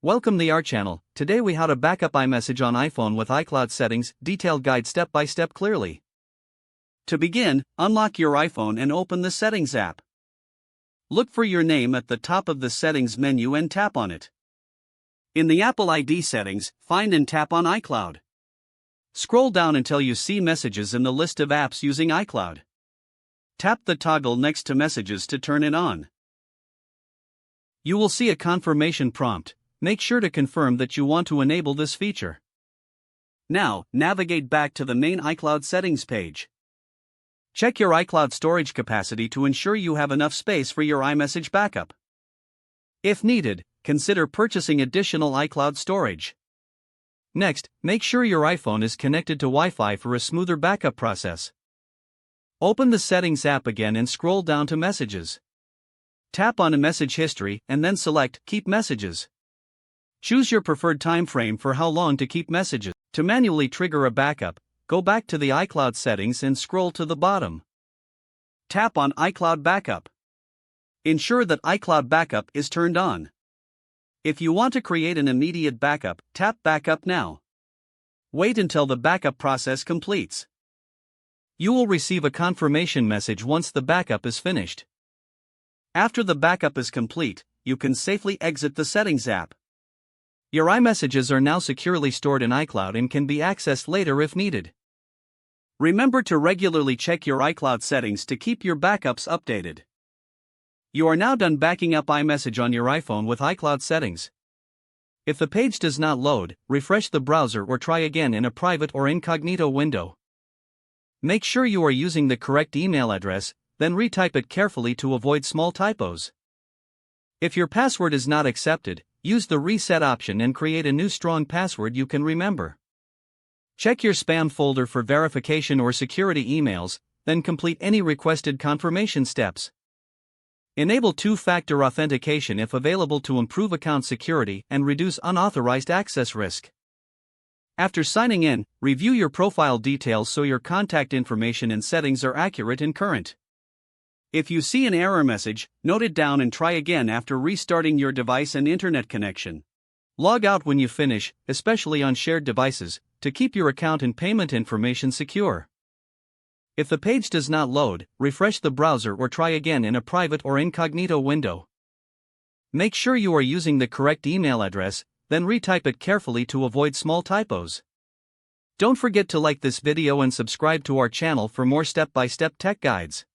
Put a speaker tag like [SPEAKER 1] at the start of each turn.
[SPEAKER 1] Welcome to our channel. Today we how to backup iMessage on iPhone with iCloud settings, detailed guide step by step clearly. To begin, unlock your iPhone and open the Settings app. Look for your name at the top of the Settings menu and tap on it. In the Apple ID settings, find and tap on iCloud. Scroll down until you see Messages in the list of apps using iCloud. Tap the toggle next to Messages to turn it on. You will see a confirmation prompt. Make sure to confirm that you want to enable this feature. Now, navigate back to the main iCloud settings page. Check your iCloud storage capacity to ensure you have enough space for your iMessage backup. If needed, consider purchasing additional iCloud storage. Next, make sure your iPhone is connected to Wi-Fi for a smoother backup process. Open the Settings app again and scroll down to Messages. Tap on a message history and then select Keep Messages. Choose your preferred time frame for how long to keep messages. To manually trigger a backup, go back to the iCloud settings and scroll to the bottom. Tap on iCloud Backup. Ensure that iCloud Backup is turned on. If you want to create an immediate backup, tap Backup Now. Wait until the backup process completes. You will receive a confirmation message once the backup is finished. After the backup is complete, you can safely exit the Settings app. Your iMessages are now securely stored in iCloud and can be accessed later if needed. Remember to regularly check your iCloud settings to keep your backups updated. You are now done backing up iMessage on your iPhone with iCloud settings. If the page does not load, refresh the browser or try again in a private or incognito window. Make sure you are using the correct email address, then retype it carefully to avoid small typos. If your password is not accepted, use the reset option and create a new strong password you can remember. Check your spam folder for verification or security emails, then complete any requested confirmation steps. Enable two-factor authentication if available to improve account security and reduce unauthorized access risk. After signing in, review your profile details so your contact information and settings are accurate and current. If you see an error message, note it down and try again after restarting your device and internet connection. Log out when you finish, especially on shared devices, to keep your account and payment information secure. If the page does not load, refresh the browser or try again in a private or incognito window. Make sure you are using the correct email address, then retype it carefully to avoid small typos. Don't forget to like this video and subscribe to our channel for more step-by-step tech guides.